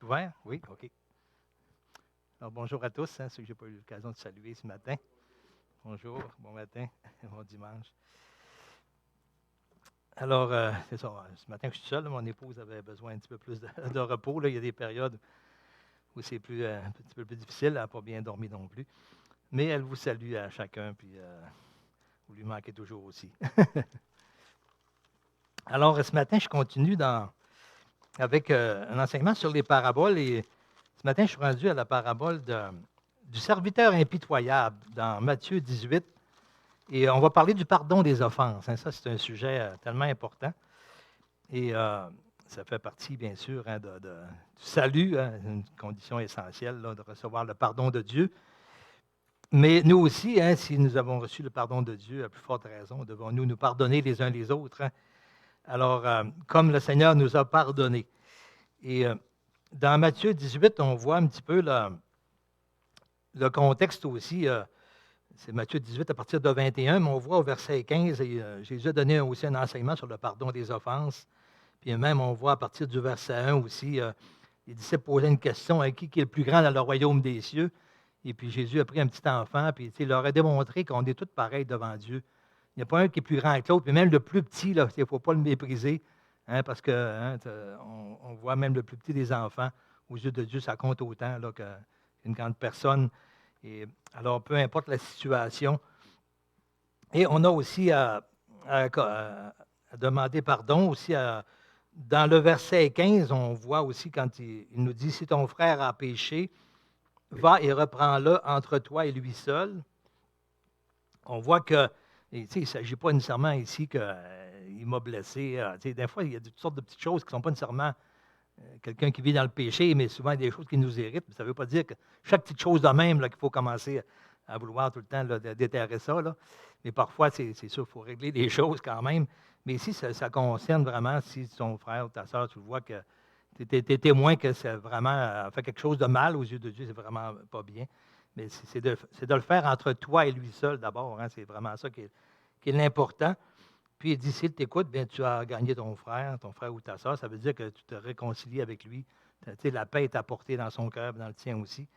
Ouvert? Oui, OK. Alors, bonjour à tous, ceux que je n'ai pas eu l'occasion de saluer ce matin. Bonjour, bon matin, bon dimanche. Alors, c'est ça, ce matin, je suis seul. Mon épouse avait besoin un petit peu plus de repos. Là. Il y a des périodes où c'est un petit peu plus difficile. Elle n'a pas bien dormi non plus. Mais elle vous salue à chacun, puis vous lui manquez toujours aussi. Alors, ce matin, je continue avec un enseignement sur les paraboles. Et ce matin, je suis rendu à la parabole du serviteur impitoyable dans Matthieu 18. Et on va parler du pardon des offenses. Ça, c'est un sujet tellement important. Et ça fait partie, bien sûr, du salut, une condition essentielle là, de recevoir le pardon de Dieu. Mais nous aussi, si nous avons reçu le pardon de Dieu, à plus forte raison, devons-nous nous pardonner les uns les autres. Alors, comme le Seigneur nous a pardonnés. Et dans Matthieu 18, on voit un petit peu le contexte aussi. C'est Matthieu 18 à partir de 21, mais on voit au verset 15, et, Jésus a donné aussi un enseignement sur le pardon des offenses. Puis même, on voit à partir du verset 1 aussi, les disciples posaient une question, qui est le plus grand dans le royaume des cieux? Et puis Jésus a pris un petit enfant, puis il leur a démontré qu'on est tous pareils devant Dieu. Il n'y a pas un qui est plus grand que l'autre, puis même le plus petit, il ne faut pas le mépriser, parce que on voit même le plus petit des enfants, aux yeux de Dieu, ça compte autant là, qu'une grande personne. Et alors, peu importe la situation. Et on a aussi à demander pardon. Aussi, dans le verset 15, on voit aussi quand il nous dit, si ton frère a péché, va et reprends-le entre toi et lui seul. On voit que, il ne s'agit pas nécessairement ici qu'il m'a blessé. Des fois, il y a toutes sortes de petites choses qui ne sont pas nécessairement quelqu'un qui vit dans le péché, mais souvent des choses qui nous irritent. Ça ne veut pas dire que chaque petite chose de même qu'il faut commencer à vouloir tout le temps là, déterrer ça. Là. Mais parfois, c'est sûr, il faut régler des choses quand même. Mais ici, ça concerne vraiment si ton frère ou ta soeur, tu le vois que tu es témoin que c'est vraiment fait quelque chose de mal aux yeux de Dieu, c'est vraiment pas bien. Mais c'est de le faire entre toi et lui seul d'abord. C'est vraiment ça qui est l'important. Puis il dit, s'il t'écoute, bien, tu as gagné ton frère ou ta soeur. Ça veut dire que tu te réconcilies avec lui. La paix est apportée dans son cœur, dans le tien aussi.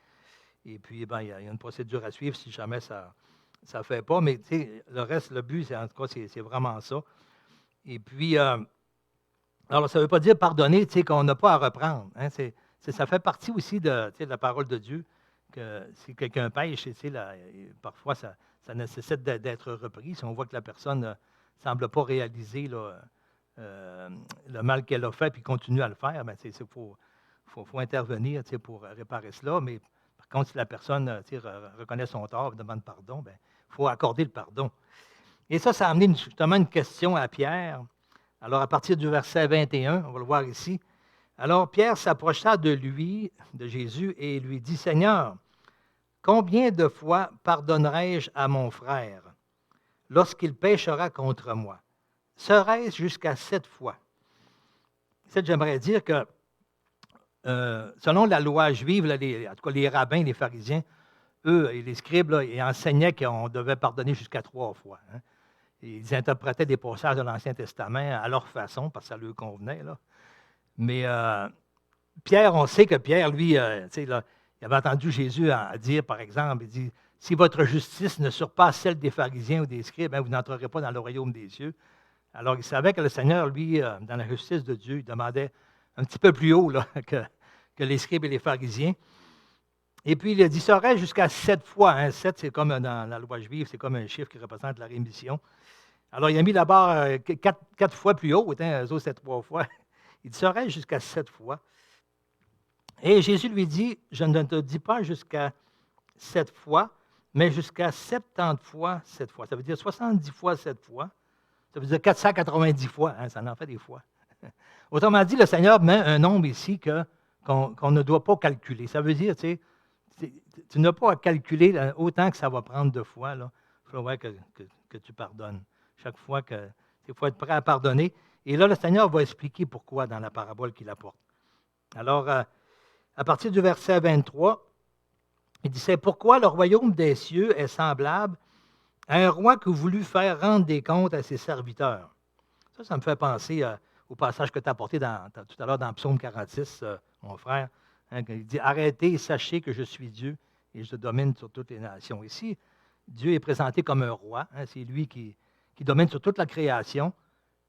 Et puis, il y a une procédure à suivre si jamais ça ne fait pas. Mais le reste, le but, en tout cas, c'est vraiment ça. Et puis, alors, ça ne veut pas dire pardonner qu'on n'a pas à reprendre. Ça fait partie aussi de la parole de Dieu, que si quelqu'un pêche, parfois, ça nécessite d'être repris. Si on voit que la personne ne semble pas réaliser le mal qu'elle a fait puis continue à le faire, il faut intervenir pour réparer cela. Mais par contre, si la personne reconnaît son tort et demande pardon, il faut accorder le pardon. Et ça a amené justement une question à Pierre. Alors, à partir du verset 21, on va le voir ici. Alors, Pierre s'approcha de Jésus, et lui dit, Seigneur, combien de fois pardonnerai-je à mon frère lorsqu'il péchera contre moi? Serait-ce jusqu'à 7 fois? J'aimerais dire que, selon la loi juive, en tout cas les rabbins, les pharisiens, eux et les scribes, ils enseignaient qu'on devait pardonner jusqu'à 3 fois. Ils interprétaient des passages de l'Ancien Testament à leur façon, parce que ça leur convenait. Là. Mais Pierre, on sait que Pierre, lui, il avait entendu Jésus dire, par exemple, il dit, si votre justice ne surpasse celle des pharisiens ou des scribes, vous n'entrerez pas dans le royaume des cieux. Alors, il savait que le Seigneur, lui, dans la justice de Dieu, il demandait un petit peu plus haut là, que les scribes et les pharisiens. Et puis, il a dit, ça reste jusqu'à 7 fois. 7, c'est comme dans la loi juive, c'est comme un chiffre qui représente la rémission. Alors, il a mis la barre 4 fois plus haut, eux autres, c'est 3 fois. Il dit, ça reste jusqu'à 7 fois. Et Jésus lui dit, je ne te dis pas jusqu'à 7 fois, mais jusqu'à 70 fois 7 fois. Ça veut dire 70 fois 7 fois. Ça veut dire 490 fois. Ça en fait des fois. Autrement dit, le Seigneur met un nombre ici qu'on ne doit pas calculer. Ça veut dire, tu n'as pas à calculer autant que ça va prendre de fois. Il faudra que tu pardonnes. Chaque fois il faut être prêt à pardonner. Et là, le Seigneur va expliquer pourquoi dans la parabole qu'il apporte. Alors, à partir du verset 23, il dit, c'est pourquoi le royaume des cieux est semblable à un roi qui voulut faire rendre des comptes à ses serviteurs. Ça me fait penser au passage que tu as apporté tout à l'heure dans Psaume 46, mon frère. Il dit, arrêtez, sachez que je suis Dieu et je domine sur toutes les nations. Ici, Dieu est présenté comme un roi. C'est lui qui domine sur toute la création.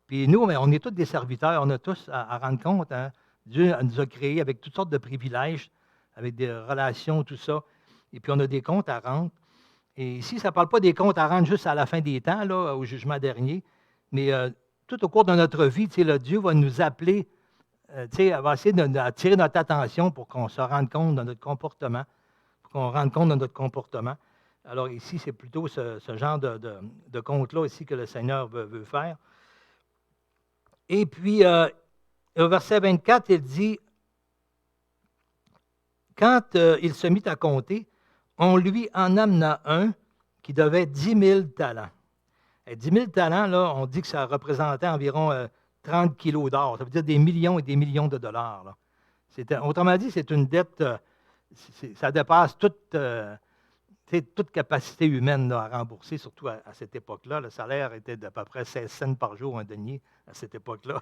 Puis nous, on est tous des serviteurs, on a tous à rendre compte. Dieu nous a créés avec toutes sortes de privilèges, avec des relations, tout ça. Et puis on a des comptes à rendre. Et ici, ça ne parle pas des comptes à rendre juste à la fin des temps, là, au jugement dernier, mais tout au cours de notre vie, Dieu va nous appeler, va essayer d'attirer notre attention pour qu'on se rende compte de notre comportement, pour qu'on rende compte de notre comportement. Alors ici, c'est plutôt ce genre de compte-là ici que le Seigneur veut faire. Et puis, au verset 24, il dit, quand il se mit à compter, on lui en amena un qui devait 10 000 talents. Et 10 000 talents, là, on dit que ça représentait environ 30 kilos d'or. Ça veut dire des millions et des millions de dollars. Là. Autrement dit, c'est une dette, ça dépasse toute capacité humaine là, à rembourser, surtout à cette époque-là. Le salaire était d'à peu près 16 cents par jour, un denier, à cette époque-là.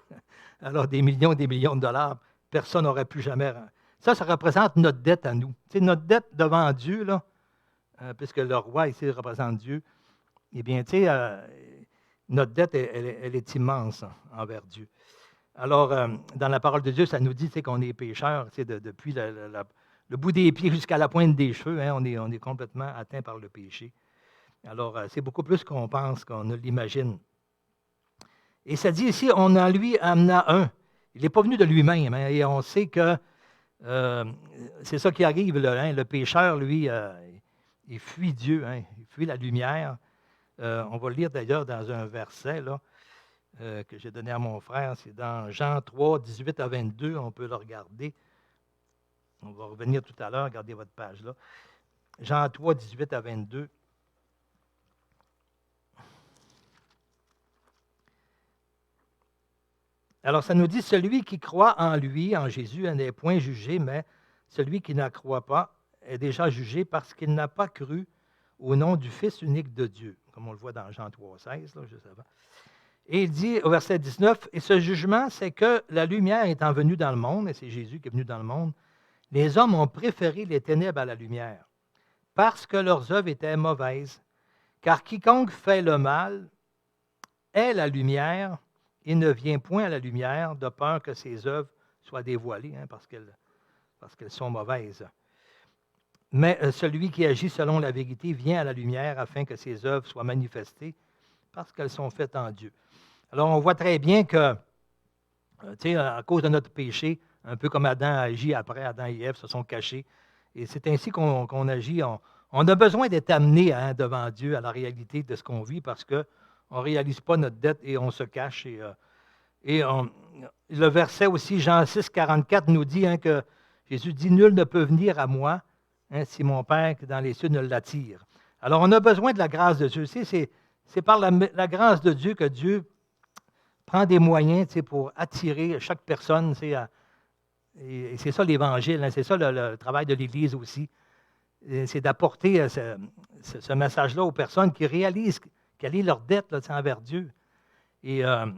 Alors, des millions et des millions de dollars, personne n'aurait pu jamais. Ça représente notre dette à nous. Notre dette devant Dieu, là, puisque le roi ici représente Dieu, eh bien, notre dette, elle est immense envers Dieu. Alors, dans la parole de Dieu, ça nous dit qu'on est pécheurs depuis le bout des pieds jusqu'à la pointe des cheveux. On est complètement atteint par le péché. Alors, c'est beaucoup plus qu'on pense, qu'on ne l'imagine. Et ça dit ici, on en lui amena un. Il n'est pas venu de lui-même. Et on sait que c'est ça qui arrive. Là, le pécheur, lui, il fuit Dieu, il fuit la lumière. On va le lire d'ailleurs dans un verset là, que j'ai donné à mon frère. C'est dans Jean 3, 18 à 22. On peut le regarder. On va revenir tout à l'heure. Regardez votre page là. Jean 3, 18 à 22. Alors, ça nous dit, celui qui croit en lui, en Jésus, n'est point jugé, mais celui qui ne croit pas est déjà jugé parce qu'il n'a pas cru au nom du Fils unique de Dieu, comme on le voit dans Jean 3, 16, là, juste avant. Et il dit au verset 19, « Et ce jugement, c'est que la lumière étant venue dans le monde, et c'est Jésus qui est venu dans le monde, les hommes ont préféré les ténèbres à la lumière, parce que leurs œuvres étaient mauvaises. Car quiconque fait le mal est la lumière, et ne vient point à la lumière de peur que ses œuvres soient dévoilées, parce qu'elles sont mauvaises. Mais celui qui agit selon la vérité vient à la lumière afin que ses œuvres soient manifestées parce qu'elles sont faites en Dieu. » Alors, on voit très bien que, à cause de notre péché, un peu comme Adam a agi après, Adam et Ève se sont cachés. Et c'est ainsi qu'on agit. On a besoin d'être amené devant Dieu à la réalité de ce qu'on vit parce qu'on ne réalise pas notre dette et on se cache. Le verset aussi, Jean 6, 44, nous dit que Jésus dit « Nul ne peut venir à moi si mon Père qui est dans les cieux ne l'attire. » Alors, on a besoin de la grâce de Dieu. C'est par la grâce de Dieu que Dieu prend des moyens pour attirer chaque personne. Et c'est ça l'Évangile, c'est ça le travail de l'Église aussi. C'est d'apporter ce message-là aux personnes qui réalisent quelle est leur dette là, envers Dieu. Et en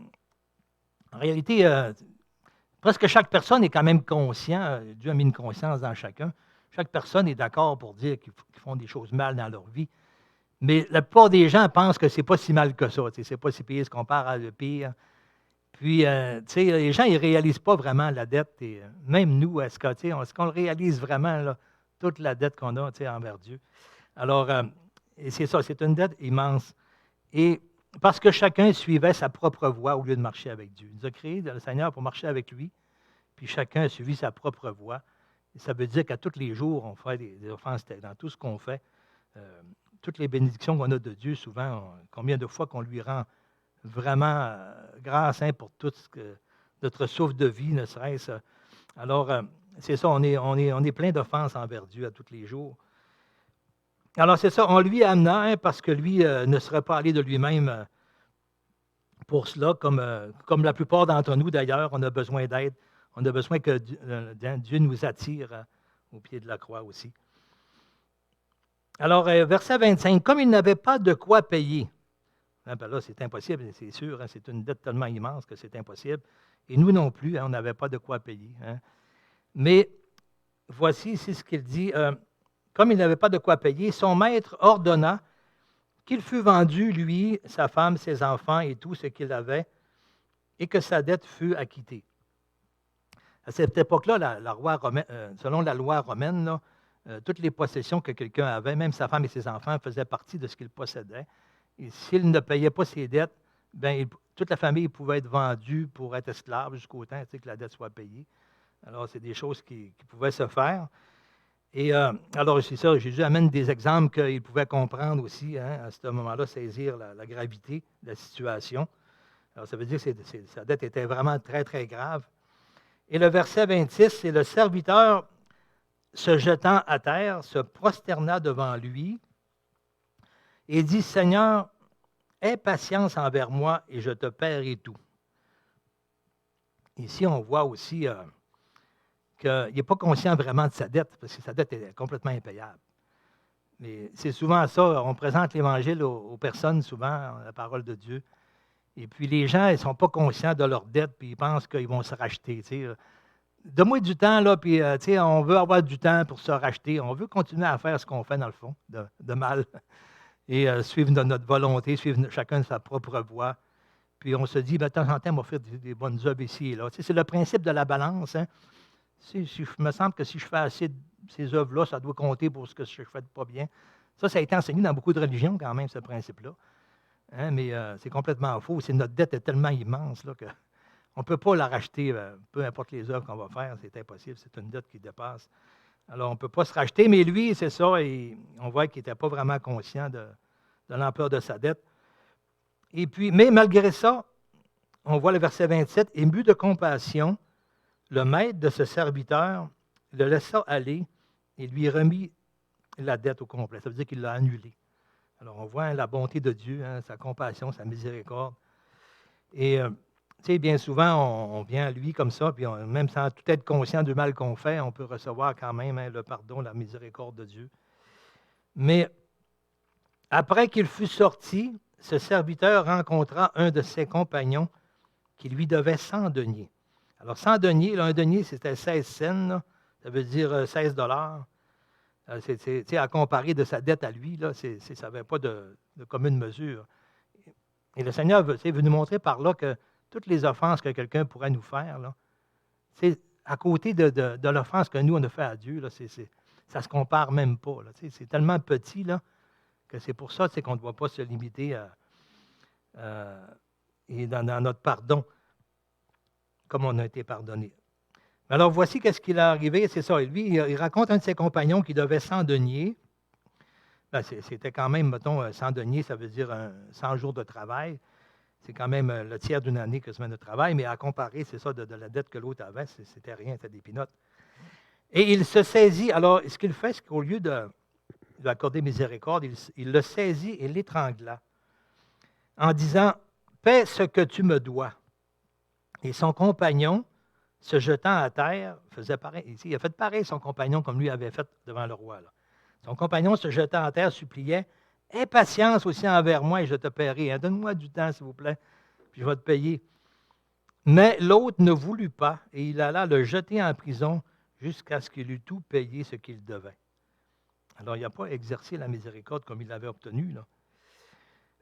réalité, presque chaque personne est quand même conscient. Dieu a mis une conscience dans chacun. Chaque personne est d'accord pour dire qu'ils font des choses mal dans leur vie. Mais la plupart des gens pensent que ce n'est pas si mal que ça. Ce n'est pas si pire, se compare à le pire. Puis, les gens, ils ne réalisent pas vraiment la dette. Et même nous, est-ce qu'on le réalise vraiment, là, toute la dette qu'on a envers Dieu? Alors, et c'est ça, c'est une dette immense. Et parce que chacun suivait sa propre voie au lieu de marcher avec Dieu. Il nous a créé le Seigneur pour marcher avec lui, puis chacun a suivi sa propre voie. Et ça veut dire qu'à tous les jours, on fait des offenses dans tout ce qu'on fait. Toutes les bénédictions qu'on a de Dieu, souvent, combien de fois qu'on lui rend vraiment grâce pour tout notre souffle de vie, ne serait-ce. Alors, c'est ça, on est plein d'offenses envers Dieu à tous les jours. Alors, c'est ça, on lui amena parce que lui ne serait pas allé de lui-même pour cela, comme la plupart d'entre nous d'ailleurs, on a besoin d'aide. On a besoin que Dieu nous attire au pied de la croix aussi. Alors, verset 25, comme il n'avait pas de quoi payer. Ben là, c'est impossible, c'est sûr. C'est une dette tellement immense que c'est impossible. Et nous non plus, on n'avait pas de quoi payer. Mais voici ici ce qu'il dit. Comme il n'avait pas de quoi payer, son maître ordonna qu'il fût vendu, lui, sa femme, ses enfants et tout ce qu'il avait, et que sa dette fût acquittée. À cette époque-là, selon la loi romaine, là, toutes les possessions que quelqu'un avait, même sa femme et ses enfants, faisaient partie de ce qu'il possédait. Et s'il ne payait pas ses dettes, toute la famille pouvait être vendue pour être esclave jusqu'au temps que la dette soit payée. Alors, c'est des choses qui pouvaient se faire. Et alors, c'est ça, Jésus amène des exemples qu'il pouvait comprendre aussi, à ce moment-là, saisir la gravité de la situation. Alors, ça veut dire que sa dette était vraiment très, très grave. Et le verset 26, c'est le serviteur se jetant à terre, se prosterna devant lui et dit, Seigneur, aie patience envers moi et je te paierai tout. Ici, on voit aussi qu'il n'est pas conscient vraiment de sa dette, parce que sa dette est complètement impayable. Mais c'est souvent ça, on présente l'Évangile aux personnes, souvent, la parole de Dieu. Et puis les gens, ils ne sont pas conscients de leur dette, puis ils pensent qu'ils vont se racheter. Donne-moi du temps, là, puis on veut avoir du temps pour se racheter. On veut continuer à faire ce qu'on fait, dans le fond, de mal, et suivre notre volonté, suivre chacun sa propre voie. Puis on se dit, de temps en temps, on va faire des bonnes œuvres ici et là. C'est le principe de la balance. Hein? Il me semble que si je fais assez de ces œuvres-là, ça doit compter pour ce que je fais de pas bien. Ça a été enseigné dans beaucoup de religions, quand même, ce principe-là. Hein, mais c'est complètement faux. Notre dette est tellement immense là, qu'on ne peut pas la racheter, peu importe les œuvres qu'on va faire, c'est impossible. C'est une dette qui dépasse. Alors, on ne peut pas se racheter, mais lui, c'est ça, et on voit qu'il n'était pas vraiment conscient de l'ampleur de sa dette. Et puis, mais malgré ça, on voit le verset 27, ému de compassion, le maître de ce serviteur le laissa aller et lui remit la dette au complet. Ça veut dire qu'il l'a annulée. Alors, on voit la bonté de Dieu, sa compassion, sa miséricorde. Et, bien souvent, on vient à lui comme ça, puis même sans tout être conscient du mal qu'on fait, on peut recevoir quand même le pardon, la miséricorde de Dieu. Mais après qu'il fut sorti, ce serviteur rencontra un de ses compagnons qui lui devait 100 deniers. Alors, 100 deniers, là, un denier, c'était 16 cents, là, ça veut dire 16 $. À comparer de sa dette à lui, là, ça n'avait pas de commune mesure. Et le Seigneur veut nous montrer par là que toutes les offenses que quelqu'un pourrait nous faire, là, à côté de l'offense que nous, on a fait à Dieu, là, ça ne se compare même pas. Là, c'est tellement petit là, que c'est pour ça qu'on ne doit pas se limiter et dans notre pardon, comme on a été pardonné. Alors, voici qu'est-ce qu'il est arrivé, c'est ça. Lui, il raconte un de ses compagnons qui devait 100 deniers. C'était quand même, mettons, 100 deniers, ça veut dire 100 jours de travail. C'est quand même le tiers d'une année que semaine de travail, mais à comparer, c'est ça, de la dette que l'autre avait, c'était rien, c'était des pinottes. Et il se saisit, alors, ce qu'il fait, c'est qu'au lieu de lui accorder miséricorde, il le saisit et l'étrangla en disant, « Paie ce que tu me dois. » Et son compagnon, se jetant à terre, faisait pareil. Il a fait pareil, son compagnon, comme lui avait fait devant le roi. Là. Son compagnon, se jetant à terre, suppliait, « Aie patience aussi envers moi et je te paierai. Hein. Donne-moi du temps, s'il vous plaît, puis je vais te payer. » Mais l'autre ne voulut pas, et il alla le jeter en prison jusqu'à ce qu'il eût tout payé ce qu'il devait. Alors, il n'a pas exercé la miséricorde comme il l'avait obtenu. Là.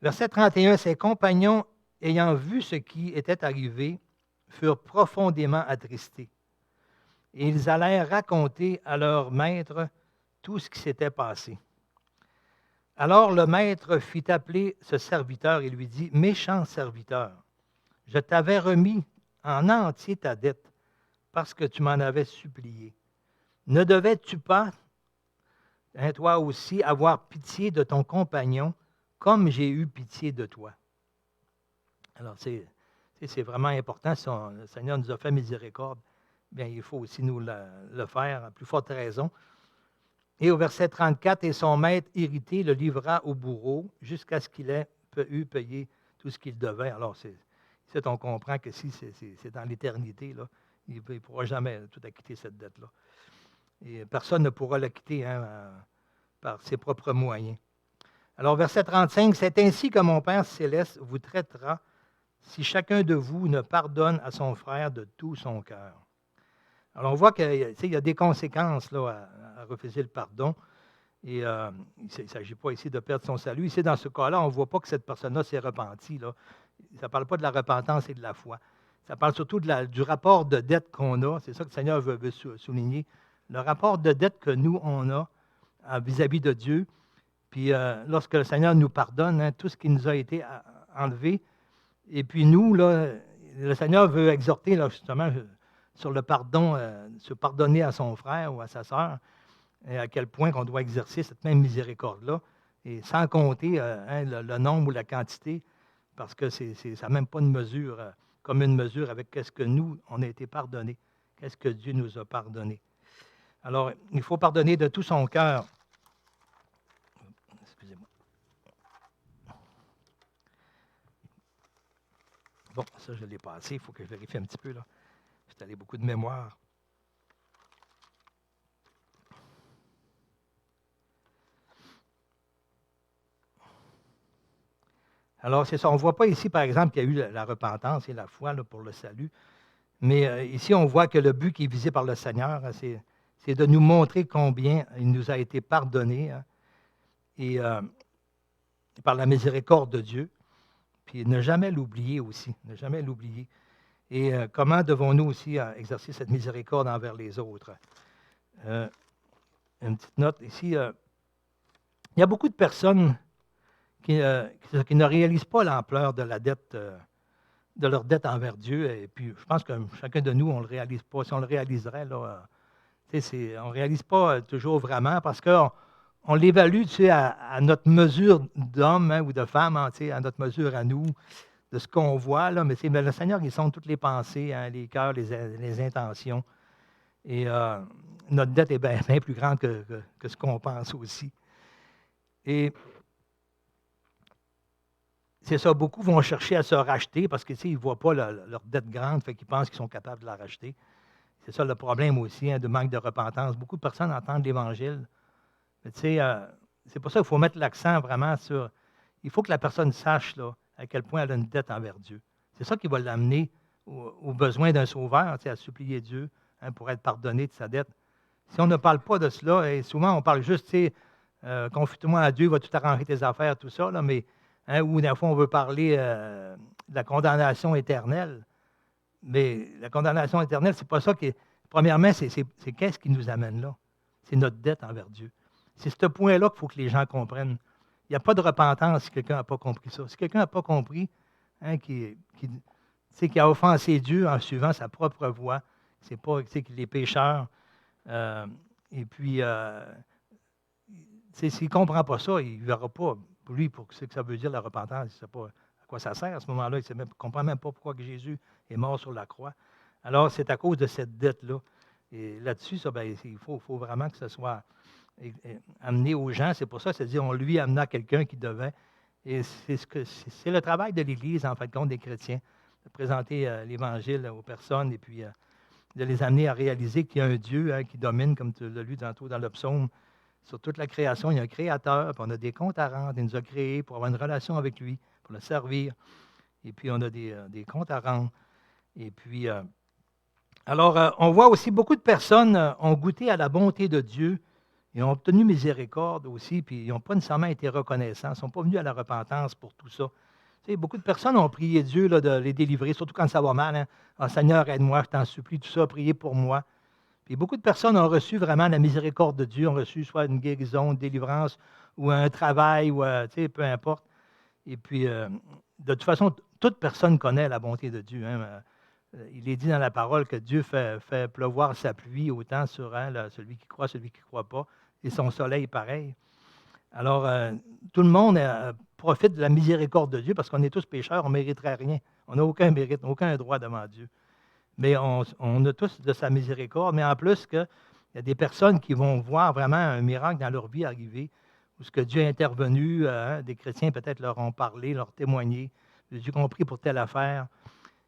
Verset 31, ses compagnons, ayant vu ce qui était arrivé, furent profondément attristés. Et ils allèrent raconter à leur maître tout ce qui s'était passé. Alors le maître fit appeler ce serviteur et lui dit, « Méchant serviteur, je t'avais remis en entier ta dette parce que tu m'en avais supplié. Ne devais-tu pas, toi aussi, avoir pitié de ton compagnon comme j'ai eu pitié de toi? » Alors, c'est vraiment important. Si le Seigneur nous a fait miséricorde, bien, il faut aussi nous le faire à plus forte raison. Et au verset 34, « Et son maître irrité le livra au bourreau jusqu'à ce qu'il ait eu payé tout ce qu'il devait. » Alors, ici, on comprend que si c'est dans l'éternité, là, il ne pourra jamais tout acquitter cette dette-là. Et personne ne pourra l'acquitter par ses propres moyens. Alors, verset 35, « C'est ainsi que mon Père céleste vous traitera si chacun de vous ne pardonne à son frère de tout son cœur. » Alors, on voit qu'il y a des conséquences là, à refuser le pardon. Et il ne s'agit pas ici de perdre son salut. Ici, dans ce cas-là, on ne voit pas que cette personne-là s'est repentie. Là. Ça ne parle pas de la repentance et de la foi. Ça parle surtout du rapport de dette qu'on a. C'est ça que le Seigneur veut souligner. Le rapport de dette que nous, on a vis-à-vis de Dieu. Puis lorsque le Seigneur nous pardonne, hein, tout ce qui nous a été enlevé. Et puis nous, là, le Seigneur veut exhorter là, justement sur le pardon, se pardonner à son frère ou à sa sœur, et à quel point on doit exercer cette même miséricorde-là, et sans compter le nombre ou la quantité, parce que ça n'a même pas une mesure, comme une mesure avec qu'est-ce que nous, on a été pardonné, qu'est-ce que Dieu nous a pardonné. Alors, il faut pardonner de tout son cœur. Excusez-moi. Bon, ça, je l'ai passé, il faut que je vérifie un petit peu, là. Je suis allé beaucoup de mémoire. Alors, c'est ça. On ne voit pas ici, par exemple, qu'il y a eu la repentance et la foi là, pour le salut. Mais ici, on voit que le but qui est visé par le Seigneur, c'est de nous montrer combien il nous a été pardonné, hein, et par la miséricorde de Dieu. Puis ne jamais l'oublier aussi, ne jamais l'oublier. Et comment devons-nous aussi exercer cette miséricorde envers les autres? Une petite note ici. Il y a beaucoup de personnes qui ne réalisent pas l'ampleur de la dette, de leur dette envers Dieu. Et puis, je pense que chacun de nous, on ne le réalise pas. Si on le réaliserait, là, on ne réalise pas toujours vraiment parce qu'on l'évalue à notre mesure d'homme, hein, ou de femme, hein, à notre mesure à nous, de ce qu'on voit. Là, mais le Seigneur, il sonde toutes les pensées, hein, les cœurs, les intentions. Et notre dette est bien plus grande que ce qu'on pense aussi. Et c'est ça, beaucoup vont chercher à se racheter parce qu'ils ne voient pas leur dette grande, fait qu'ils pensent qu'ils sont capables de la racheter. C'est ça le problème aussi, hein, de manque de repentance. Beaucoup de personnes entendent l'Évangile. Mais c'est pour ça qu'il faut mettre l'accent vraiment sur... Il faut que la personne sache là, à quel point elle a une dette envers Dieu. C'est ça qui va l'amener au besoin d'un sauveur, à supplier Dieu, hein, pour être pardonné de sa dette. Si on ne parle pas de cela, et souvent on parle juste, confie-toi à Dieu, il va tout arranger tes affaires, tout ça, là, mais... Hein, ou des fois, on veut parler de la condamnation éternelle. Mais la condamnation éternelle, c'est pas ça qui est. Premièrement, c'est qu'est-ce qui nous amène là? C'est notre dette envers Dieu. C'est ce point-là qu'il faut que les gens comprennent. Il n'y a pas de repentance si quelqu'un n'a pas compris ça. Si quelqu'un n'a pas compris, hein, qui a offensé Dieu en suivant sa propre voie, c'est pas qu'il est pécheur. Et puis, s'il ne comprend pas ça, il ne verra pas. Pour lui, pour ce que ça veut dire la repentance, il ne sait pas à quoi ça sert à ce moment-là. Il ne comprend même pas pourquoi que Jésus est mort sur la croix. Alors, c'est à cause de cette dette-là. Et là-dessus, il faut vraiment que ce soit amené aux gens. C'est pour ça que c'est-à-dire on lui amena quelqu'un qui devait. Et c'est le travail de l'Église, en fin de compte, des chrétiens, de présenter l'Évangile aux personnes et puis de les amener à réaliser qu'il y a un Dieu, hein, qui domine, comme tu l'as lu tantôt dans le psaume. Sur toute la création, il y a un créateur, puis on a des comptes à rendre. Il nous a créés pour avoir une relation avec lui, pour le servir. Et puis, on a des comptes à rendre. Et puis, on voit aussi beaucoup de personnes ont goûté à la bonté de Dieu et ont obtenu miséricorde aussi, puis ils n'ont pas nécessairement été reconnaissants, ils ne sont pas venus à la repentance pour tout ça. Tu sais, beaucoup de personnes ont prié Dieu là, de les délivrer, surtout quand ça va mal. Hein. Ah, Seigneur, aide-moi, je t'en supplie, tout ça, priez pour moi. Puis beaucoup de personnes ont reçu vraiment la miséricorde de Dieu, ont reçu soit une guérison, une délivrance, ou un travail, ou peu importe. Et puis, de toute façon, toute personne connaît la bonté de Dieu. Hein. Il est dit dans la parole que Dieu fait pleuvoir sa pluie autant sur celui qui croit, celui qui ne croit pas, et son soleil pareil. Alors, tout le monde profite de la miséricorde de Dieu parce qu'on est tous pécheurs, on ne mériterait rien. On n'a aucun mérite, aucun droit devant Dieu. Mais on a tous de sa miséricorde, mais en plus, il y a des personnes qui vont voir vraiment un miracle dans leur vie arriver, où ce que Dieu est intervenu, des chrétiens peut-être leur ont parlé, leur témoigné, Dieu compris pour telle affaire,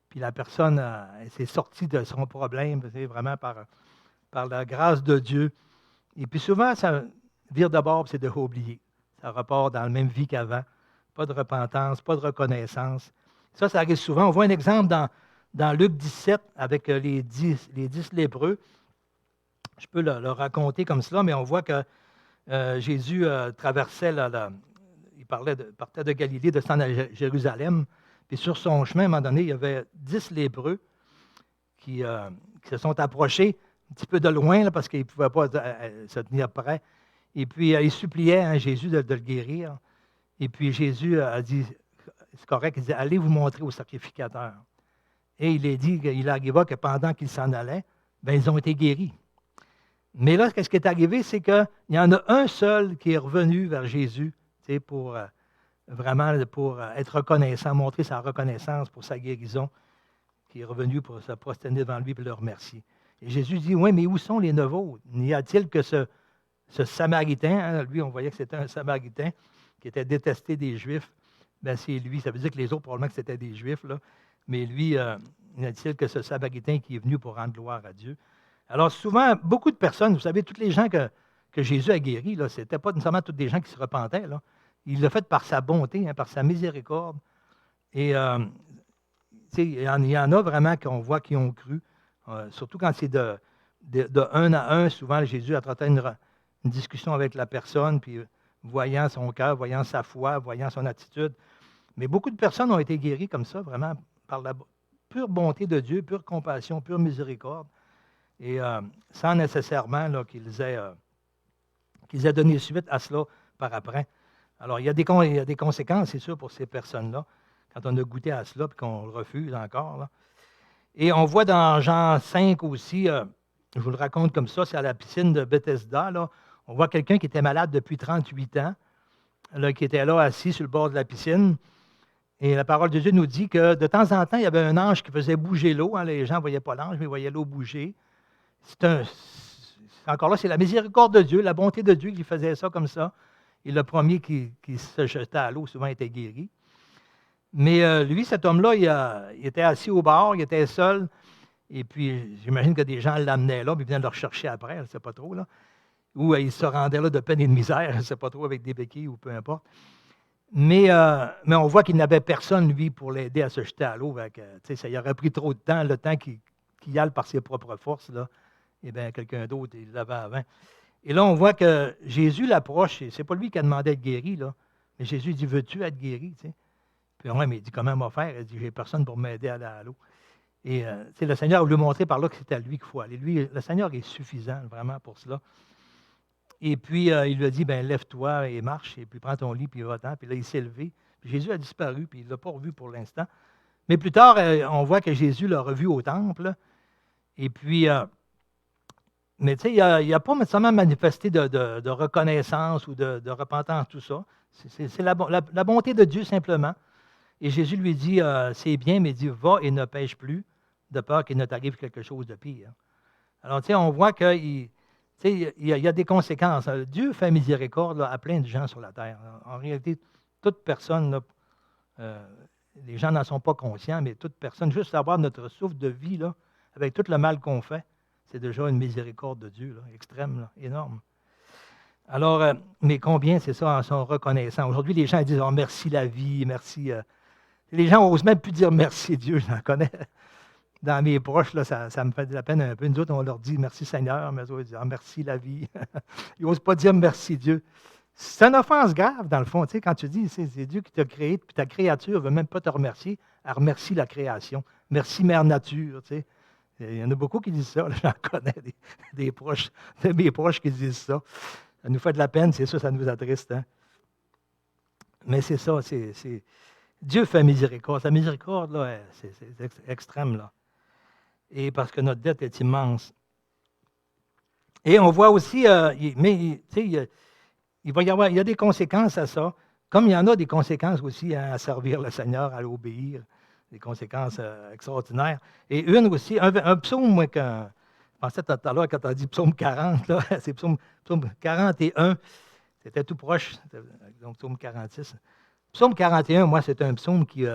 puis la personne s'est sortie de son problème, vraiment par la grâce de Dieu. Et puis souvent, ça vire de bord, c'est de oublier. Ça repart dans la même vie qu'avant. Pas de repentance, pas de reconnaissance. Ça arrive souvent. On voit un exemple dans Luc 17 avec les 10 lépreux. Je peux le raconter comme cela, mais on voit que Jésus traversait, il partait de Galilée, descendant à Jérusalem. Puis sur son chemin, à un moment donné, il y avait 10 lépreux qui se sont approchés un petit peu de loin là, parce qu'ils ne pouvaient pas se tenir près. Et puis, ils suppliaient hein, Jésus de le guérir. Et puis, Jésus a dit, c'est correct, il dit, allez vous montrer au sacrificateur. Et il arriva que pendant qu'ils s'en allaient, ben, ils ont été guéris. Mais là, ce qui est arrivé, c'est qu'il y en a un seul qui est revenu vers Jésus pour vraiment pour être reconnaissant, montrer sa reconnaissance pour sa guérison, qui est revenu pour se prosterner devant lui et le remercier. Et Jésus dit, oui, mais où sont les 9 autres? N'y a-t-il que ce Samaritain, hein, lui, on voyait que c'était un Samaritain qui était détesté des Juifs. Ben, c'est lui. Ça veut dire que les autres, probablement que c'était des Juifs, là. Mais lui, n'y a-t-il que ce Samaritain qui est venu pour rendre gloire à Dieu? Alors, souvent, beaucoup de personnes, vous savez, tous les gens que Jésus a guéris, ce n'étaient pas nécessairement tous des gens qui se repentaient. Là. Il l'a fait par sa bonté, hein, par sa miséricorde. Et il y en a vraiment qu'on voit qui ont cru, surtout quand c'est de un à un. Souvent, Jésus a traité une discussion avec la personne, puis voyant son cœur, voyant sa foi, voyant son attitude. Mais beaucoup de personnes ont été guéries comme ça, vraiment, par la pure bonté de Dieu, pure compassion, pure miséricorde, et sans nécessairement là, qu'ils aient donné suite à cela par après. Alors, il y a des conséquences, c'est sûr, pour ces personnes-là, quand on a goûté à cela et qu'on le refuse encore. Là. Et on voit dans Jean 5 aussi, je vous le raconte comme ça, c'est à la piscine de Bethesda, là, on voit quelqu'un qui était malade depuis 38 ans, là, qui était là assis sur le bord de la piscine. Et la parole de Dieu nous dit que de temps en temps, il y avait un ange qui faisait bouger l'eau. Hein, les gens ne voyaient pas l'ange, mais ils voyaient l'eau bouger. Encore là, c'est la miséricorde de Dieu, la bonté de Dieu qui faisait ça comme ça. Et le premier qui se jetait à l'eau, souvent, était guéri. Mais lui, cet homme-là, il était assis au bord, il était seul. Et puis, j'imagine que des gens l'amenaient là, puis ils venaient le rechercher après, je ne sais pas trop. Là. Ou il se rendait là de peine et de misère, je ne sais pas trop, avec des béquilles ou peu importe. Mais on voit qu'il n'avait personne, lui, pour l'aider à se jeter à l'eau. Ça y aurait pris trop de temps, le temps qu'il y aille par ses propres forces. Là. Eh bien, quelqu'un d'autre, il l'avait avant. Et là, on voit que Jésus l'approche, et ce n'est pas lui qui a demandé d'être guéri, là. Mais Jésus dit, veux-tu être guéri? T'sais? Puis ouais, mais il dit, comment m'en faire? Il dit, j'ai personne pour m'aider à aller à l'eau. Et le Seigneur lui montrer par là que c'est à lui qu'il faut aller. Lui, le Seigneur est suffisant, vraiment, pour cela. Et puis, il lui a dit, ben lève-toi et marche, et puis prends ton lit, puis va-t'en. Puis là, il s'est levé. Puis Jésus a disparu, puis il ne l'a pas revu pour l'instant. Mais plus tard, on voit que Jésus l'a revu au temple. Et puis, mais tu sais, il n'a pas nécessairement manifesté de reconnaissance ou de repentance, tout ça. C'est la bonté de Dieu, simplement. Et Jésus lui dit, c'est bien, mais il dit, va et ne pêche plus, de peur qu'il ne t'arrive quelque chose de pire. Alors, tu sais, on voit qu'il y a des conséquences. Dieu fait miséricorde là, à plein de gens sur la terre. En réalité, toute personne, là, les gens n'en sont pas conscients, mais toute personne, juste avoir notre souffle de vie, là, avec tout le mal qu'on fait, c'est déjà une miséricorde de Dieu, là, extrême, là, énorme. Alors, mais combien c'est ça en sont reconnaissants? Aujourd'hui, les gens disent, oh, merci la vie, merci. Les gens n'osent même plus dire merci Dieu, j'en connais. Dans mes proches, là, ça me fait de la peine un peu. Nous autres, on leur dit merci Seigneur, mais eux, ils disent merci la vie. Ils n'osent pas dire merci Dieu. C'est une offense grave, dans le fond. Tu sais, quand tu dis c'est Dieu qui t'a créé, puis ta créature ne veut même pas te remercier, elle remercie la création. Merci Mère Nature. Tu sais. Il y en a beaucoup qui disent ça. Là, j'en connais des proches, de mes proches qui disent ça. Ça nous fait de la peine, c'est ça, ça nous attriste. Hein? Mais c'est ça, Dieu fait miséricorde. Sa miséricorde, là, c'est extrême, là. Et parce que notre dette est immense. Et on voit aussi, il y a des conséquences à ça, comme il y en a des conséquences aussi à servir le Seigneur, à l'obéir, des conséquences extraordinaires. Et une aussi, un psaume, moi, je pensais tout à l'heure quand tu as dit psaume 40, là, c'est psaume 41, c'était tout proche, donc psaume 46. Psaume 41, moi, c'est un psaume qui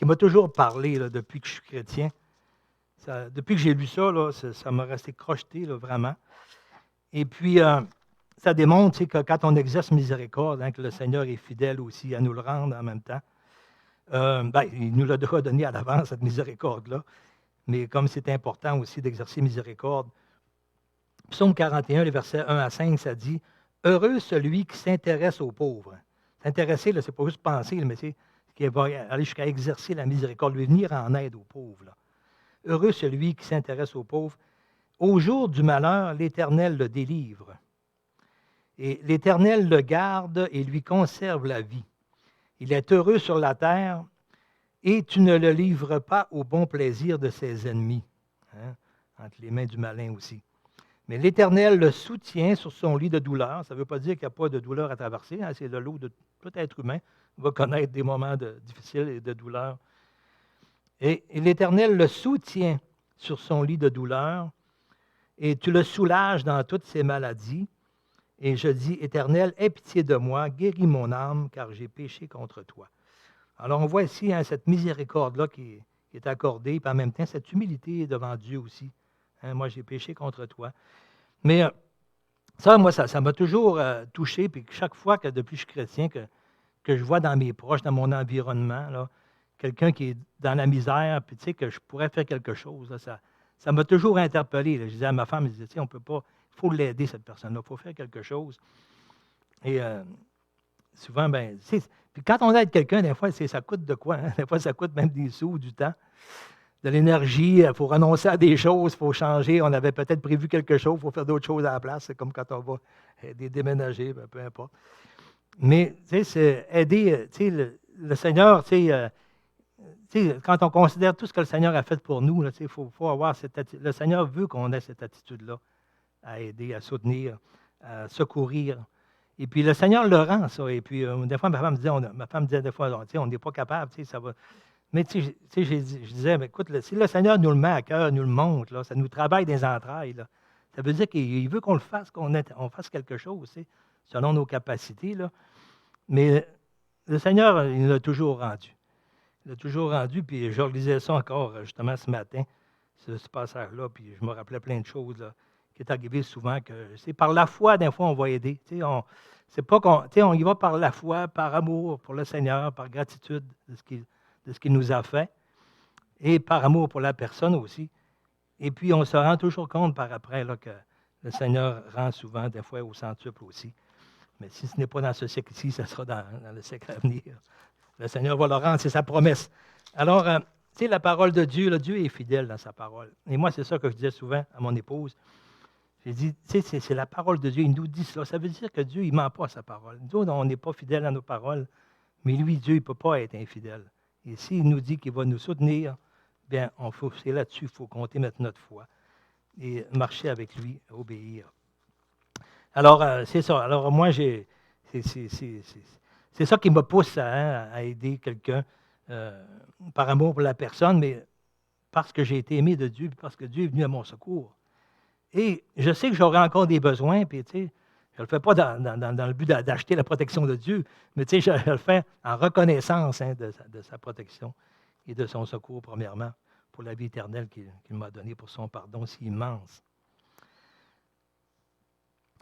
m'a toujours parlé là, depuis que je suis chrétien. Depuis que j'ai lu ça, là, ça m'a resté crocheté, là, vraiment. Et puis, ça démontre que quand on exerce miséricorde, hein, que le Seigneur est fidèle aussi à nous le rendre en même temps. Il nous l'a déjà donné à l'avance, cette miséricorde-là. Mais comme c'est important aussi d'exercer miséricorde, Psaume 41, les versets 1 à 5, ça dit « Heureux celui qui s'intéresse aux pauvres. » S'intéresser, ce n'est pas juste penser, mais c'est qui va aller jusqu'à exercer la miséricorde, lui venir en aide aux pauvres. Là. Heureux celui qui s'intéresse aux pauvres. Au jour du malheur, l'Éternel le délivre. Et l'Éternel le garde et lui conserve la vie. Il est heureux sur la terre et tu ne le livres pas au bon plaisir de ses ennemis. Hein, entre les mains du malin aussi. Mais l'Éternel le soutient sur son lit de douleur. Ça ne veut pas dire qu'il n'y a pas de douleur à traverser. Hein, c'est le lot de tout être humain. On va connaître des moments difficiles et de douleur. Et l'Éternel le soutient sur son lit de douleur et tu le soulages dans toutes ses maladies. Et je dis, Éternel, aie pitié de moi, guéris mon âme, car j'ai péché contre toi. Alors on voit ici hein, cette miséricorde-là qui est accordée, puis en même temps cette humilité devant Dieu aussi. Hein, moi, j'ai péché contre toi. Mais ça, moi, ça m'a toujours touché, puis chaque fois que depuis que je suis chrétien, que je vois dans mes proches, dans mon environnement, là, quelqu'un qui est dans la misère, puis tu sais, que je pourrais faire quelque chose, là, ça m'a toujours interpellé. Là. Je disais à ma femme, je disais, tu sais, on ne peut pas, il faut l'aider, cette personne-là, il faut faire quelque chose. Et souvent, ben, puis quand on aide quelqu'un, des fois, ça coûte de quoi? Hein? Des fois, ça coûte même des sous, du temps, de l'énergie, il faut renoncer à des choses, il faut changer. On avait peut-être prévu quelque chose, il faut faire d'autres choses à la place. C'est comme quand on va déménager, ben, peu importe. Mais, tu sais, c'est aider, tu sais, le Seigneur, tu sais, quand on considère tout ce que le Seigneur a fait pour nous, il faut avoir cette attitude. Le Seigneur veut qu'on ait cette attitude-là, à aider, à soutenir, à secourir. Et puis le Seigneur le rend, ça. Et puis, des fois, ma femme me disait des fois, tu sais, on n'est pas capable, tu sais, ça va. Mais tu sais, je disais, mais écoute, si le Seigneur nous le met à cœur, nous le montre, là, ça nous travaille des entrailles. Là. Ça veut dire qu'il veut qu'on le fasse, on fasse quelque chose, tu sais, selon nos capacités. Là. Mais le Seigneur, il l'a toujours rendu. Il l'a toujours rendu, puis je relisais ça encore justement ce matin, ce passage-là, puis je me rappelais plein de choses là, qui est arrivé souvent, que c'est par la foi, des fois, on va aider. C'est pas qu'on, on y va par la foi, par amour pour le Seigneur, par gratitude de ce qu'il nous a fait, et par amour pour la personne aussi. Et puis, on se rend toujours compte par après là, que le Seigneur rend souvent, des fois, au centuple aussi. Mais si ce n'est pas dans ce siècle-ci, ce sera dans le siècle à venir. Le Seigneur va le rendre, c'est sa promesse. Alors, tu sais, la parole de Dieu, là, Dieu est fidèle dans sa parole. Et moi, c'est ça que je disais souvent à mon épouse. J'ai dit, tu sais, c'est la parole de Dieu. Il nous dit cela. Ça veut dire que Dieu, il ne ment pas à sa parole. Nous, on n'est pas fidèles à nos paroles, mais lui, Dieu, il ne peut pas être infidèle. Et s'il nous dit qu'il va nous soutenir, bien, c'est là-dessus qu'il faut compter mettre notre foi et marcher avec lui, obéir. Alors, c'est ça. Alors, moi, c'est ça qui me pousse à aider quelqu'un par amour pour la personne, mais parce que j'ai été aimé de Dieu, parce que Dieu est venu à mon secours. Et je sais que j'aurai encore des besoins, puis tu sais, je ne le fais pas dans le but d'acheter la protection de Dieu, mais tu sais, je le fais en reconnaissance de sa protection et de son secours, premièrement, pour la vie éternelle qu'il m'a donnée, pour son pardon si immense.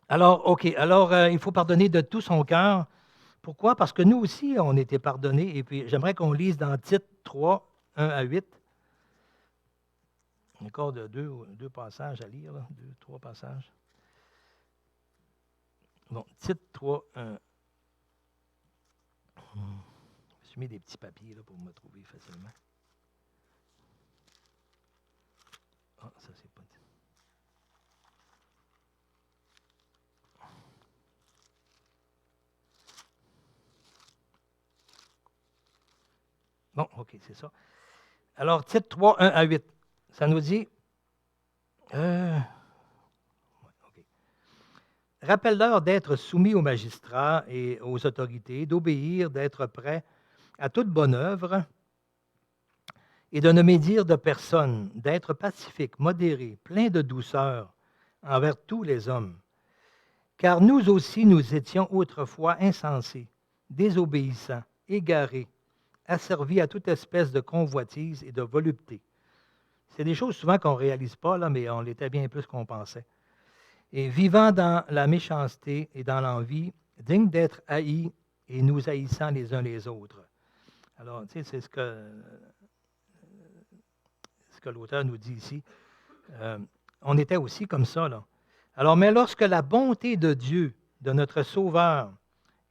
Alors, OK, il faut pardonner de tout son cœur. Pourquoi? Parce que nous aussi, on était pardonnés. Et puis, j'aimerais qu'on lise dans Tite 3, 1 à 8. Encore deux passages à lire, là. 3 passages. Bon, Tite 3, 1. Je me suis mis des petits papiers là, pour me trouver facilement. Ah, ça, c'est pas... Bon, OK, c'est ça. Alors, Tite 3, 1 à 8. Ça nous dit... OK. Rappelle-leur d'être soumis aux magistrats et aux autorités, d'obéir, d'être prêts à toute bonne œuvre et de ne médire de personne, d'être pacifique, modéré, plein de douceur envers tous les hommes. Car nous aussi, nous étions autrefois insensés, désobéissants, égarés, asservis à toute espèce de convoitise et de volupté. C'est des choses souvent qu'on ne réalise pas, là, mais on l'était bien plus qu'on pensait. Et vivant dans la méchanceté et dans l'envie, dignes d'être haïs et nous haïssant les uns les autres. Alors, tu sais, c'est ce que l'auteur nous dit ici. On était aussi comme ça, là. Alors, mais lorsque la bonté de Dieu, de notre Sauveur,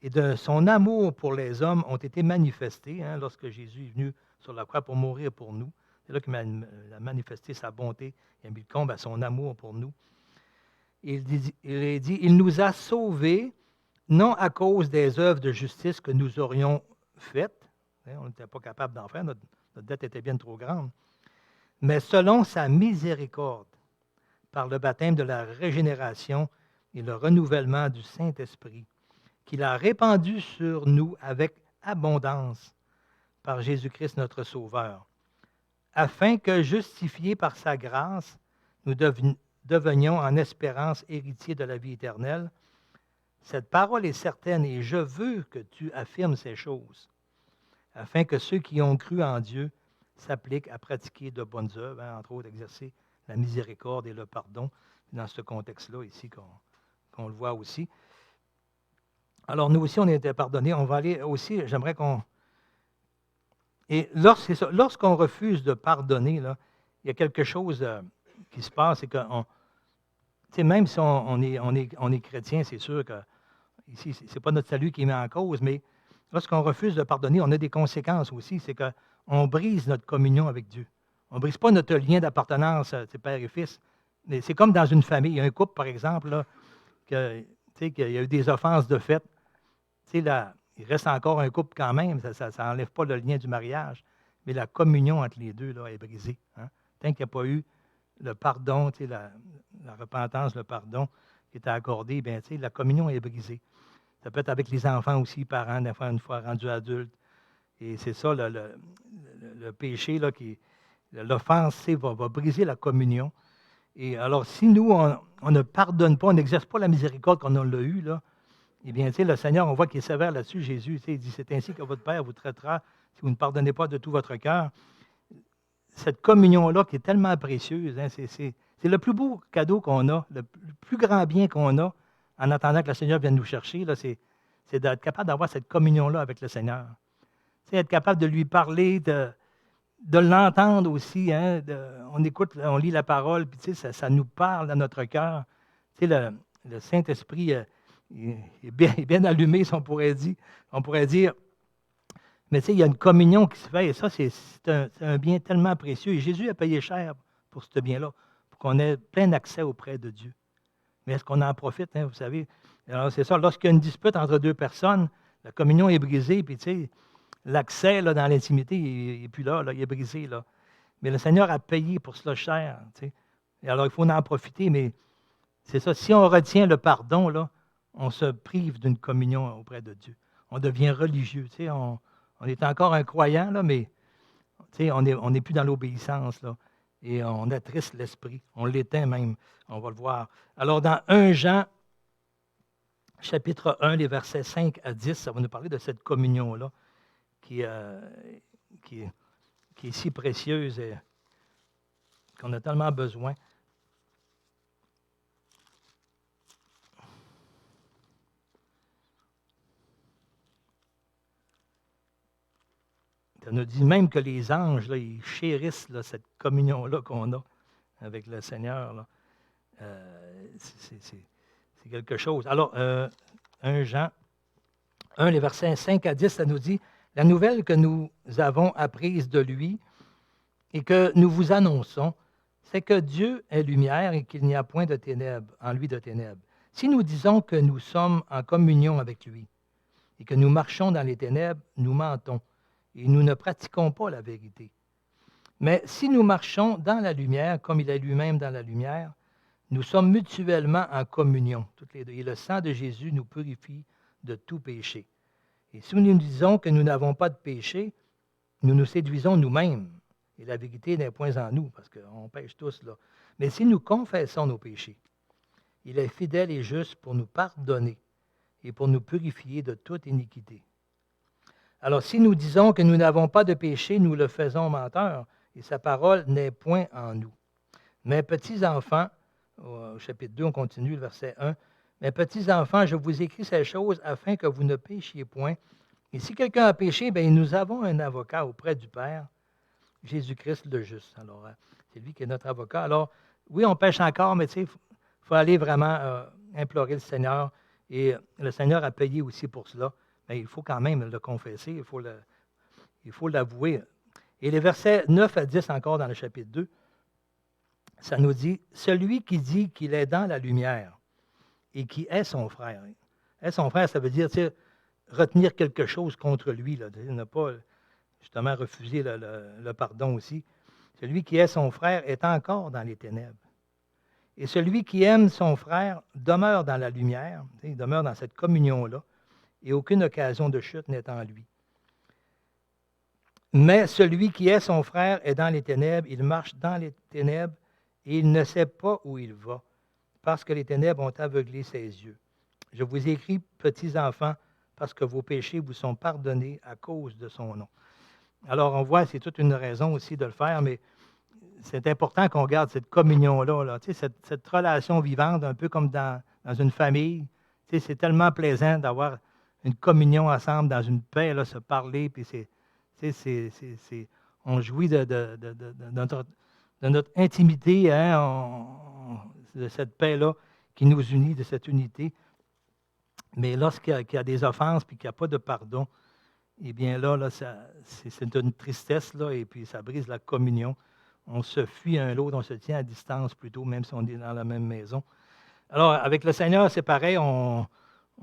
et de son amour pour les hommes ont été manifestés, lorsque Jésus est venu sur la croix pour mourir pour nous, c'est là qu'il a manifesté sa bonté, il a mis le comble à son amour pour nous. Il est dit, il nous a sauvés, non à cause des œuvres de justice que nous aurions faites, on n'était pas capable d'en faire, notre dette était bien trop grande, mais selon sa miséricorde, par le baptême de la régénération et le renouvellement du Saint-Esprit, qu'il a répandu sur nous avec abondance par Jésus-Christ notre Sauveur, afin que, justifiés par sa grâce, nous devenions en espérance héritiers de la vie éternelle. Cette parole est certaine et je veux que tu affirmes ces choses, afin que ceux qui ont cru en Dieu s'appliquent à pratiquer de bonnes œuvres, entre autres exercer la miséricorde et le pardon, dans ce contexte-là ici qu'on le voit aussi. Alors, nous aussi, on a été pardonnés. On va aller aussi, j'aimerais qu'on... Et lorsqu'on refuse de pardonner, là, il y a quelque chose qui se passe, c'est que même si on est chrétien, c'est sûr que ici, ce n'est pas notre salut qui est mis en cause, mais lorsqu'on refuse de pardonner, on a des conséquences aussi. C'est qu'on brise notre communion avec Dieu. On ne brise pas notre lien d'appartenance, père et fils. Mais c'est comme dans une famille. Il y a un couple, par exemple, là, qu'il y a eu des offenses de fait. Là, il reste encore un couple quand même, ça n'enlève pas le lien du mariage, mais la communion entre les deux là, est brisée. Tant qu'il n'y a pas eu le pardon, la repentance, le pardon qui était accordé, bien, la communion est brisée. Ça peut être avec les enfants aussi, parents, une fois rendus adultes. Et c'est ça, le péché, là, l'offense, va briser la communion. Et alors, si nous, on ne pardonne pas, on n'exerce pas la miséricorde qu'on a eue, là, eh bien, le Seigneur, on voit qu'il est sévère là-dessus. Jésus, il dit, c'est ainsi que votre Père vous traitera si vous ne pardonnez pas de tout votre cœur. Cette communion-là qui est tellement précieuse, c'est le plus beau cadeau qu'on a, le plus grand bien qu'on a en attendant que le Seigneur vienne nous chercher, là, c'est d'être capable d'avoir cette communion-là avec le Seigneur. Être capable de lui parler, de l'entendre aussi. On écoute, on lit la parole, puis ça nous parle dans notre cœur. Le Saint-Esprit... il est bien allumé, si on pourrait dire. Mais il y a une communion qui se fait, et ça, c'est un bien tellement précieux. Et Jésus a payé cher pour ce bien-là, pour qu'on ait plein accès auprès de Dieu. Mais est-ce qu'on en profite, vous savez? Alors, c'est ça, lorsqu'il y a une dispute entre deux personnes, la communion est brisée, puis l'accès là, dans l'intimité n'est plus là, il est brisé. Là. Mais le Seigneur a payé pour cela cher. Et alors, il faut en profiter, mais c'est ça, si on retient le pardon, là, on se prive d'une communion auprès de Dieu. On devient religieux. On est encore un croyant, là, mais on n'est plus dans l'obéissance. Là, et on attriste l'esprit. On l'éteint même. On va le voir. Alors, dans 1 Jean, chapitre 1, les versets 5 à 10, ça va nous parler de cette communion-là qui est si précieuse et qu'on a tellement besoin. Ça nous dit même que les anges, là, ils chérissent là, cette communion-là qu'on a avec le Seigneur. Là. C'est quelque chose. Alors, 1 Jean 1, les versets 5 à 10, ça nous dit « La nouvelle que nous avons apprise de lui et que nous vous annonçons, c'est que Dieu est lumière et qu'il n'y a point de ténèbres, en lui de ténèbres. Si nous disons que nous sommes en communion avec lui et que nous marchons dans les ténèbres, nous mentons et nous ne pratiquons pas la vérité. Mais si nous marchons dans la lumière, comme il est lui-même dans la lumière, nous sommes mutuellement en communion, toutes les deux. Et le sang de Jésus nous purifie de tout péché. Et si nous disons que nous n'avons pas de péché, nous nous séduisons nous-mêmes. Et la vérité n'est point en nous, parce qu'on pêche tous là. Mais si nous confessons nos péchés, il est fidèle et juste pour nous pardonner et pour nous purifier de toute iniquité. Alors, si nous disons que nous n'avons pas de péché, nous le faisons menteur, et sa parole n'est point en nous. Mes petits enfants, au chapitre 2, on continue, le verset 1, « Mes petits enfants, je vous écris ces choses afin que vous ne péchiez point. Et si quelqu'un a péché, bien, nous avons un avocat auprès du Père, Jésus-Christ le juste. » Alors, c'est lui qui est notre avocat. Alors, oui, on pêche encore, mais tu sais, il faut aller vraiment implorer le Seigneur. Et le Seigneur a payé aussi pour cela. Mais il faut quand même le confesser, il faut l'avouer. Et les versets 9 à 10 encore dans le chapitre 2, ça nous dit « Celui qui dit qu'il est dans la lumière et qui est son frère. » Est son frère, ça veut dire retenir quelque chose contre lui, là, ne pas justement refuser le pardon aussi. Celui qui est son frère est encore dans les ténèbres. Et celui qui aime son frère demeure dans la lumière, il demeure dans cette communion-là, et aucune occasion de chute n'est en lui. Mais celui qui est son frère est dans les ténèbres, il marche dans les ténèbres, et il ne sait pas où il va, parce que les ténèbres ont aveuglé ses yeux. Je vous écris, petits enfants, parce que vos péchés vous sont pardonnés à cause de son nom. Alors, on voit, c'est toute une raison aussi de le faire, mais c'est important qu'on garde cette communion-là, là, cette relation vivante, un peu comme dans une famille. C'est tellement plaisant d'avoir une communion ensemble, dans une paix, là, se parler, puis on jouit de notre intimité, hein, de cette paix-là qui nous unit, de cette unité. Mais lorsqu'il y a des offenses et qu'il n'y a pas de pardon, eh bien là c'est une tristesse, là, et puis ça brise la communion. On se fuit un l'autre, on se tient à distance plutôt, même si on est dans la même maison. Alors, avec le Seigneur, c'est pareil, on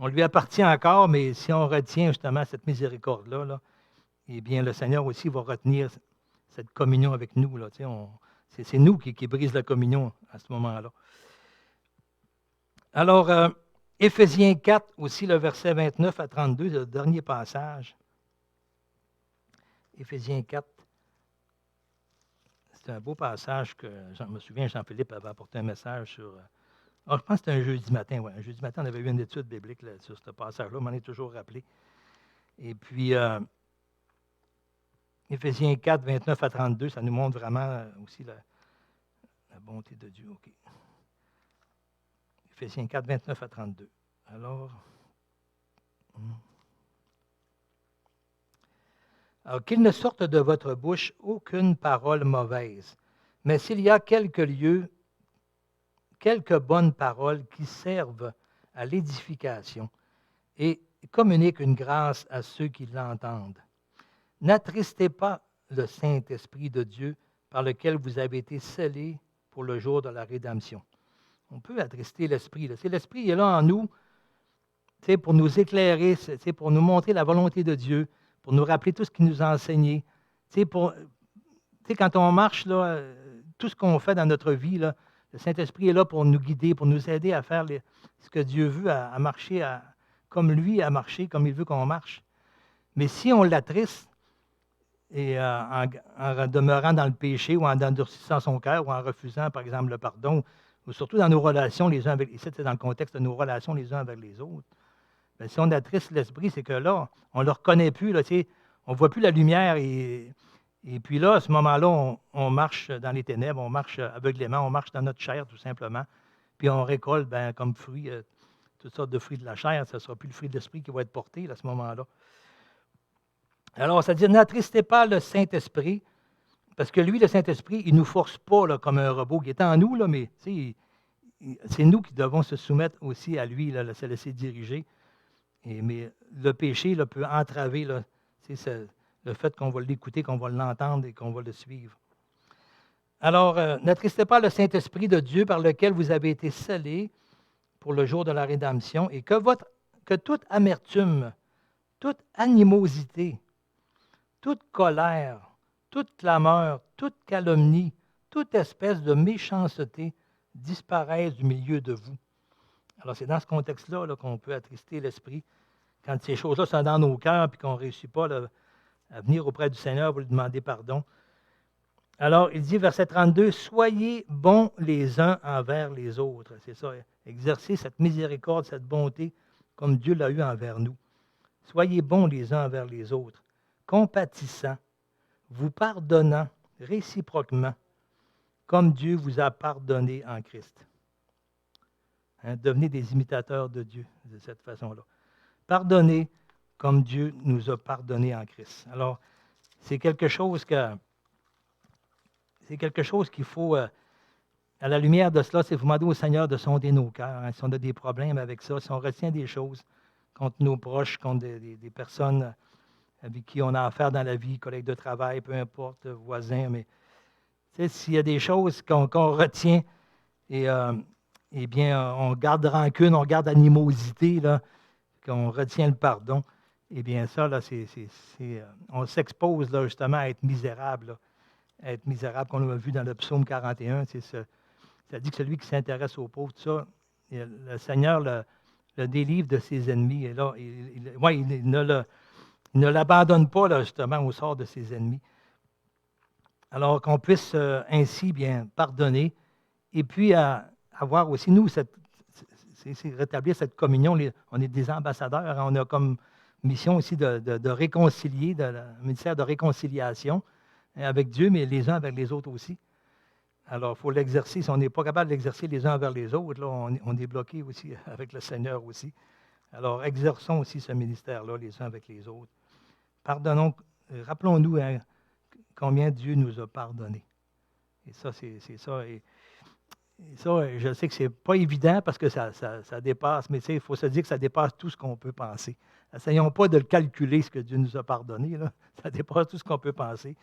lui appartient encore, mais si on retient justement cette miséricorde-là, là, eh bien, le Seigneur aussi va retenir cette communion avec nous. Là, c'est nous qui brise la communion à ce moment-là. Alors, Éphésiens 4, aussi le verset 29 à 32, le dernier passage. Éphésiens 4. C'est un beau passage que, je me souviens, Jean-Philippe avait apporté un message sur... je pense que c'était un jeudi matin. Ouais, un jeudi matin, on avait eu une étude biblique là, sur ce passage-là. On m'en est toujours rappelé. Et puis, Éphésiens 4, 29 à 32, ça nous montre vraiment aussi la bonté de Dieu. OK. Éphésiens 4, 29 à 32. Alors, qu'il ne sorte de votre bouche aucune parole mauvaise, mais s'il y a quelques bonnes paroles qui servent à l'édification et communiquent une grâce à ceux qui l'entendent. N'attristez pas le Saint-Esprit de Dieu par lequel vous avez été scellés pour le jour de la rédemption. On peut attrister l'Esprit. L'Esprit est là en nous pour nous éclairer, pour nous montrer la volonté de Dieu, pour nous rappeler tout ce qu'il nous a enseigné. Quand on marche, là, tout ce qu'on fait dans notre vie, là, le Saint-Esprit est là pour nous guider, pour nous aider à faire ce que Dieu veut, à marcher comme lui a marché, comme il veut qu'on marche. Mais si on l'attriste, et en demeurant dans le péché ou en endurcissant son cœur ou en refusant, par exemple, le pardon, ou surtout dans nos relations les uns avec les autres, c'est dans le contexte de nos relations les uns avec les autres, bien, si on attriste l'Esprit, c'est que là, on ne le reconnaît plus, là, on ne voit plus la lumière et puis là, à ce moment-là, on marche dans les ténèbres, on marche aveuglément, on marche dans notre chair tout simplement, puis on récolte comme fruit toutes sortes de fruits de la chair, ce ne sera plus le fruit de l'Esprit qui va être porté à ce moment-là. Alors, ça dit, n'attristez pas le Saint-Esprit, parce que lui, le Saint-Esprit, il ne nous force pas là, comme un robot qui est en nous, là, mais c'est nous qui devons se soumettre aussi à lui, là, se laisser diriger. Mais le péché là, peut entraver là, le fait qu'on va l'écouter, qu'on va l'entendre et qu'on va le suivre. Alors, n'attristez pas le Saint-Esprit de Dieu par lequel vous avez été scellés pour le jour de la rédemption et que toute amertume, toute animosité, toute colère, toute clameur, toute calomnie, toute espèce de méchanceté disparaissent du milieu de vous. Alors, c'est dans ce contexte-là là, qu'on peut attrister l'Esprit, quand ces choses-là sont dans nos cœurs et qu'on ne réussit pas là, à venir auprès du Seigneur pour lui demander pardon. Alors, il dit, verset 32, « Soyez bons les uns envers les autres. » C'est ça, exercer cette miséricorde, cette bonté, comme Dieu l'a eu envers nous. Soyez bons les uns envers les autres, compatissants, vous pardonnant réciproquement, comme Dieu vous a pardonné en Christ. Devenez des imitateurs de Dieu de cette façon-là. Pardonnez comme Dieu nous a pardonné en Christ. Alors, c'est quelque chose qu'il faut à la lumière de cela, c'est vous demander au Seigneur de sonder nos cœurs. Hein, si on a des problèmes avec ça, si on retient des choses contre nos proches, contre des personnes avec qui on a affaire dans la vie, collègues de travail, peu importe, voisins, mais s'il y a des choses qu'on retient, et eh bien, on garde rancune, on garde animosité, là, qu'on retient le pardon, eh bien, ça, là, on s'expose là, justement à être misérable, là, à être misérable, qu'on a vu dans le psaume 41. Ça dit que celui qui s'intéresse aux pauvres, tout ça, le Seigneur le délivre de ses ennemis. Et là, il ne l'abandonne pas, là, justement, au sort de ses ennemis. Alors qu'on puisse ainsi bien pardonner et puis avoir aussi, nous, c'est rétablir cette communion. On est des ambassadeurs, hein, on a comme mission aussi de réconcilier, le ministère de réconciliation hein, avec Dieu, mais les uns avec les autres aussi. Alors, il faut l'exercer. Si on n'est pas capable de l'exercer les uns vers les autres, là, on est bloqué aussi avec le Seigneur aussi. Alors, exerçons aussi ce ministère-là les uns avec les autres. Pardonnons, rappelons-nous hein, combien Dieu nous a pardonné. Et ça, c'est ça. Et ça, je sais que ce n'est pas évident parce que ça dépasse, mais il faut se dire que ça dépasse tout ce qu'on peut penser. Essayons pas de le calculer, ce que Dieu nous a pardonné. Là. Ça dépasse tout ce qu'on peut penser.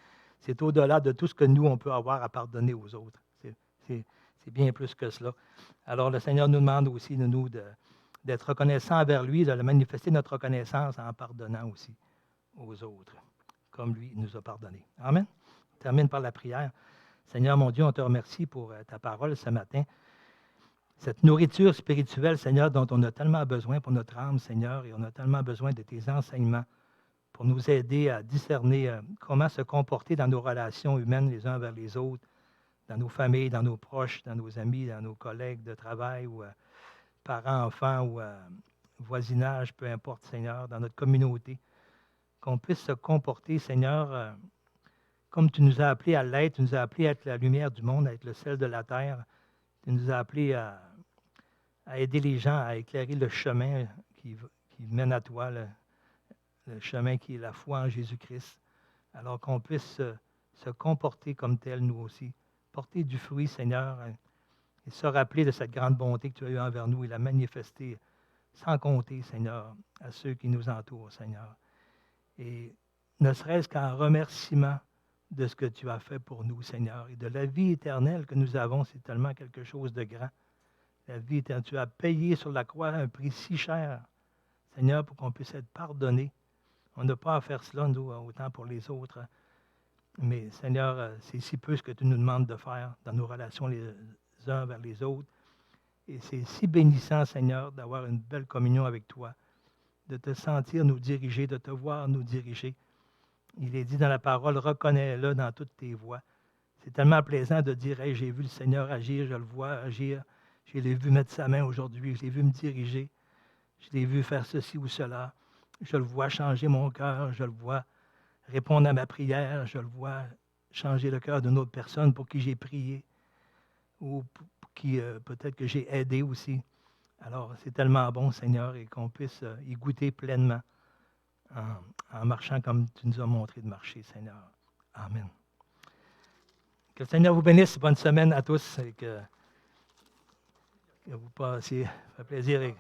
C'est au-delà de tout ce que nous, on peut avoir à pardonner aux autres. C'est bien plus que cela. Alors, le Seigneur nous demande aussi, nous, d'être reconnaissants envers lui, de manifester notre reconnaissance en pardonnant aussi aux autres, comme lui nous a pardonné. Amen. On termine par la prière. Seigneur, mon Dieu, on te remercie pour ta parole ce matin. Cette nourriture spirituelle, Seigneur, dont on a tellement besoin pour notre âme, Seigneur, et on a tellement besoin de tes enseignements pour nous aider à discerner comment se comporter dans nos relations humaines les uns vers les autres, dans nos familles, dans nos proches, dans nos amis, dans nos collègues de travail ou parents, enfants ou voisinage, peu importe, Seigneur, dans notre communauté. Qu'on puisse se comporter, Seigneur, comme tu nous as appelés à l'être, tu nous as appelés à être la lumière du monde, à être le sel de la terre. Tu nous as appelés à aider les gens à éclairer le chemin qui mène à toi, le chemin qui est la foi en Jésus-Christ. Alors qu'on puisse se comporter comme tel, nous aussi. Porter du fruit, Seigneur, et se rappeler de cette grande bonté que tu as eue envers nous et la manifester sans compter, Seigneur, à ceux qui nous entourent, Seigneur. Et ne serait-ce qu'en remerciement de ce que tu as fait pour nous, Seigneur, et de la vie éternelle que nous avons, c'est tellement quelque chose de grand. La vie éternelle, tu as payé sur la croix un prix si cher, Seigneur, pour qu'on puisse être pardonné. On n'a pas à faire cela, nous, autant pour les autres. Mais, Seigneur, c'est si peu ce que tu nous demandes de faire dans nos relations les uns vers les autres. Et c'est si bénissant, Seigneur, d'avoir une belle communion avec toi, de te sentir nous diriger, de te voir nous diriger. Il est dit dans la parole, reconnais-le dans toutes tes voies. C'est tellement plaisant de dire, hey, j'ai vu le Seigneur agir, je le vois agir, je l'ai vu mettre sa main aujourd'hui, je l'ai vu me diriger, je l'ai vu faire ceci ou cela, je le vois changer mon cœur, je le vois répondre à ma prière, je le vois changer le cœur d'une autre personne pour qui j'ai prié ou pour qui peut-être que j'ai aidé aussi. Alors, c'est tellement bon, Seigneur, et qu'on puisse y goûter pleinement en marchant comme tu nous as montré de marcher, Seigneur. Amen. Que le Seigneur vous bénisse. Bonne semaine à tous et que vous passiez. Ça fait plaisir.